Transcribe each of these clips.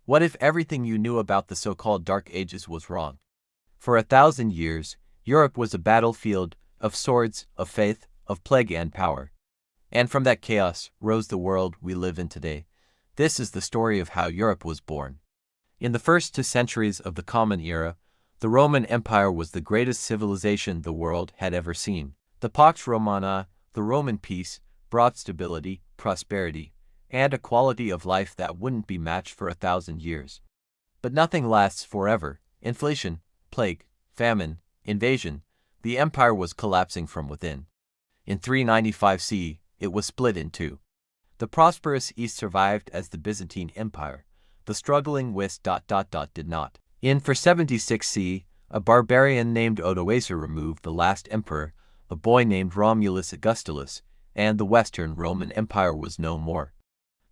What if everything you knew about the so-called Dark Ages was wrong? For 1,000 years, Europe was a battlefield of swords, of faith, of plague and power. And from that chaos rose the world we live in today. This is the story of how Europe was born. In the first 2 centuries of the Common Era, the Roman Empire was the greatest civilization the world had ever seen. The Pax Romana, the Roman peace, brought stability, prosperity, and a quality of life that wouldn't be matched for 1,000 years. But nothing lasts forever. Inflation, plague, famine, invasion, the empire was collapsing from within. In 395 CE, it was split in two. The prosperous East survived as the Byzantine Empire. The struggling West did not. In 476 CE, a barbarian named Odoacer removed the last emperor, a boy named Romulus Augustulus, and the Western Roman Empire was no more.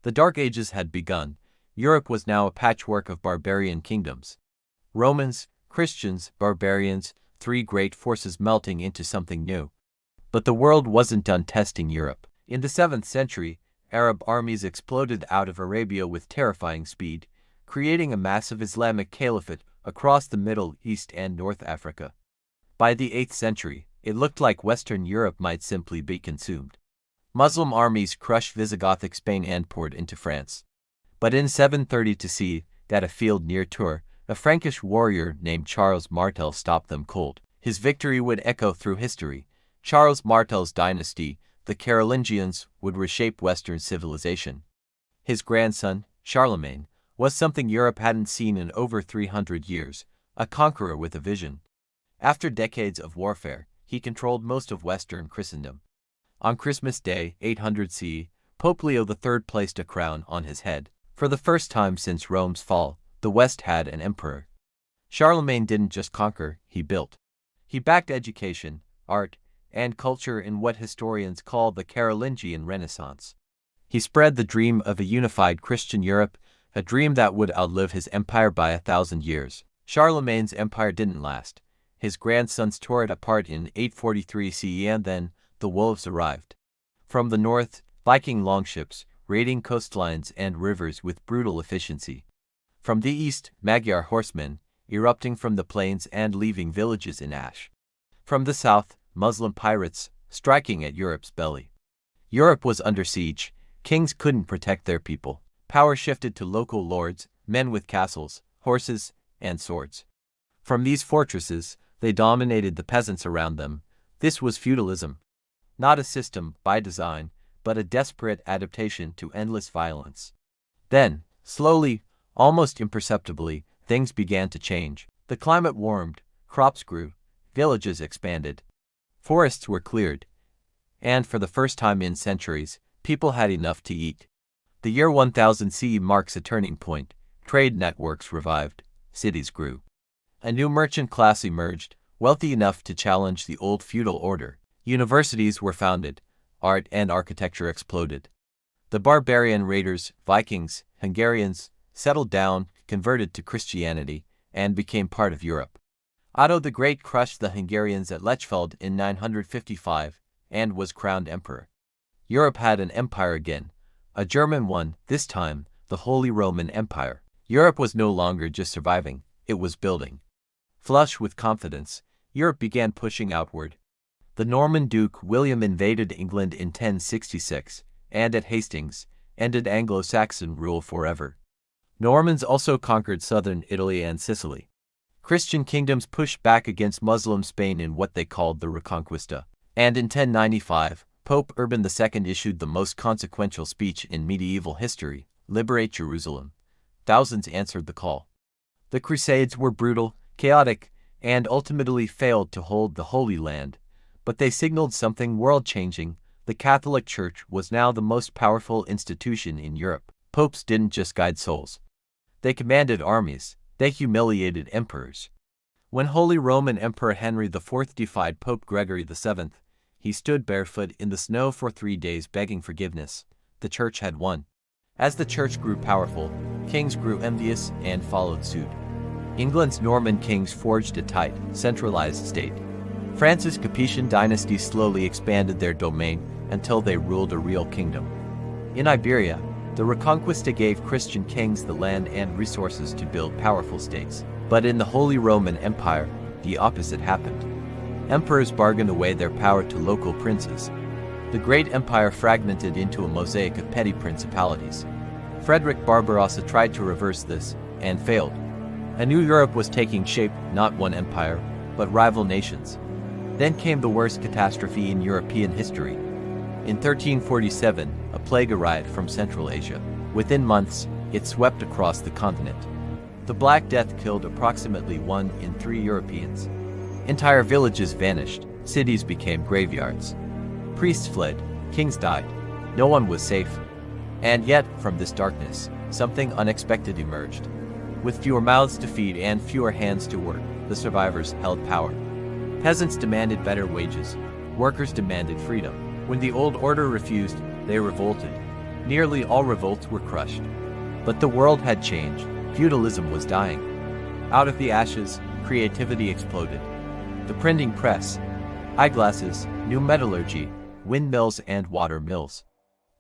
The Dark Ages had begun. Europe was now a patchwork of barbarian kingdoms. Romans, Christians, barbarians, three great forces melting into something new. But the world wasn't done testing Europe. In the 7th century, Arab armies exploded out of Arabia with terrifying speed, creating a massive Islamic caliphate across the Middle East and North Africa. By the 8th century, it looked like Western Europe might simply be consumed. Muslim armies crushed Visigothic Spain and poured into France. But in 732 CE, at a field near Tours, a Frankish warrior named Charles Martel stopped them cold. His victory would echo through history. Charles Martel's dynasty, the Carolingians, would reshape Western civilization. His grandson, Charlemagne, was something Europe hadn't seen in over 300 years, a conqueror with a vision. After decades of warfare, he controlled most of Western Christendom. On Christmas Day, 800 CE, Pope Leo III placed a crown on his head. For the first time since Rome's fall, the West had an emperor. Charlemagne didn't just conquer, he built. He backed education, art, and culture in what historians call the Carolingian Renaissance. He spread the dream of a unified Christian Europe, a dream that would outlive his empire by 1,000 years. Charlemagne's empire didn't last. His grandsons tore it apart in 843 CE, and then the wolves arrived. From the north, Viking longships, raiding coastlines and rivers with brutal efficiency. From the east, Magyar horsemen, erupting from the plains and leaving villages in ash. From the south, Muslim pirates, striking at Europe's belly. Europe was under siege. Kings couldn't protect their people. Power shifted to local lords, men with castles, horses, and swords. From these fortresses, they dominated the peasants around them. This was feudalism. Not a system by design, but a desperate adaptation to endless violence. Then, slowly, almost imperceptibly, things began to change. The climate warmed, crops grew, villages expanded. Forests were cleared. And for the first time in centuries, people had enough to eat. The year 1000 CE marks a turning point. Trade networks revived. Cities grew. A new merchant class emerged, wealthy enough to challenge the old feudal order. Universities were founded. Art and architecture exploded. The barbarian raiders, Vikings, Hungarians, settled down, converted to Christianity, and became part of Europe. Otto the Great crushed the Hungarians at Lechfeld in 955 and was crowned emperor. Europe had an empire again, a German one, this time the Holy Roman Empire. Europe was no longer just surviving, it was building. Flush with confidence, Europe began pushing outward. The Norman Duke William invaded England in 1066, and at Hastings, ended Anglo-Saxon rule forever. Normans also conquered southern Italy and Sicily. Christian kingdoms pushed back against Muslim Spain in what they called the Reconquista. And in 1095, Pope Urban II issued the most consequential speech in medieval history, "Liberate Jerusalem." Thousands answered the call. The Crusades were brutal, chaotic, and ultimately failed to hold the Holy Land. But they signaled something world-changing. The Catholic Church was now the most powerful institution in Europe. Popes didn't just guide souls. They commanded armies. They humiliated emperors. When Holy Roman Emperor Henry IV defied Pope Gregory VII, he stood barefoot in the snow for 3 days begging forgiveness. The Church had won. As the Church grew powerful, kings grew envious and followed suit. England's Norman kings forged a tight, centralized state. France's Capetian dynasty slowly expanded their domain until they ruled a real kingdom. In Iberia, The Reconquista gave Christian kings the land and resources to build powerful states. But in the Holy Roman Empire, the opposite happened. Emperors bargained away their power to local princes. The great empire fragmented into a mosaic of petty principalities. Frederick Barbarossa tried to reverse this, and failed. A new Europe was taking shape, not one empire, but rival nations. Then came the worst catastrophe in European history. In 1347, a plague arrived from Central Asia. Within months, it swept across the continent. The Black Death killed approximately 1 in 3 Europeans. Entire villages vanished, cities became graveyards. Priests fled, kings died. No one was safe. And yet, from this darkness, something unexpected emerged. With fewer mouths to feed and fewer hands to work, the survivors held power. Peasants demanded better wages. Workers demanded freedom. When the old order refused, they revolted. Nearly all revolts were crushed. But the world had changed. Feudalism was dying. Out of the ashes, creativity exploded. The printing press, eyeglasses, new metallurgy, windmills and water mills.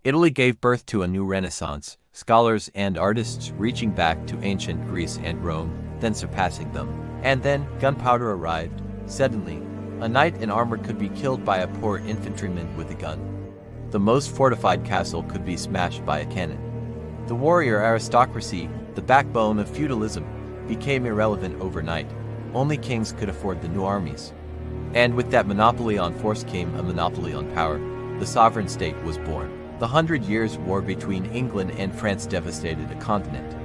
Italy gave birth to a new renaissance, scholars and artists reaching back to ancient Greece and Rome, then surpassing them. And then, gunpowder arrived. Suddenly, a knight in armor could be killed by a poor infantryman with a gun. The most fortified castle could be smashed by a cannon. The warrior aristocracy, the backbone of feudalism, became irrelevant overnight. Only kings could afford the new armies. And with that monopoly on force came a monopoly on power. The sovereign state was born. The 100 Years' War between England and France devastated a continent.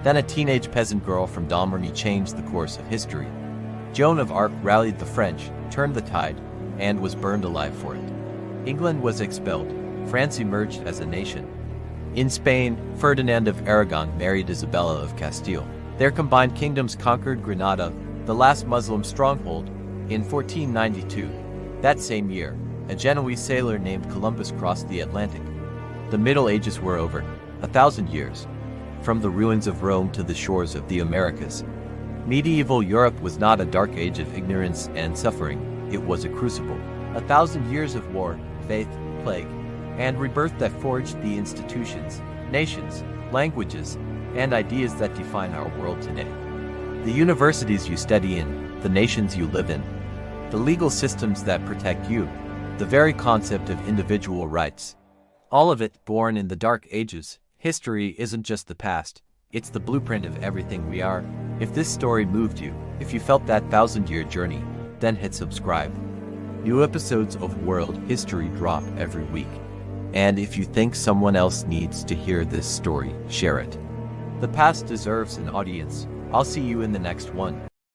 Then a teenage peasant girl from Domremy changed the course of history. Joan of Arc rallied the French, turned the tide, and was burned alive for it. England was expelled. France emerged as a nation. In Spain, Ferdinand of Aragon married Isabella of Castile. Their combined kingdoms conquered Granada, the last Muslim stronghold, in 1492. That same year, a Genoese sailor named Columbus crossed the Atlantic. The Middle Ages were over, 1,000 years. From the ruins of Rome to the shores of the Americas. Medieval Europe was not a dark age of ignorance and suffering, it was a crucible. 1,000 years of war, faith, plague, and rebirth that forged the institutions, nations, languages, and ideas that define our world today. The universities you study in, the nations you live in, the legal systems that protect you, the very concept of individual rights. All of it born in the Dark Ages. History isn't just the past, it's the blueprint of everything we are. If this story moved you, if you felt that 1,000-year journey, then hit subscribe. New episodes of World History drop every week. And if you think someone else needs to hear this story, share it. The past deserves an audience. I'll see you in the next one.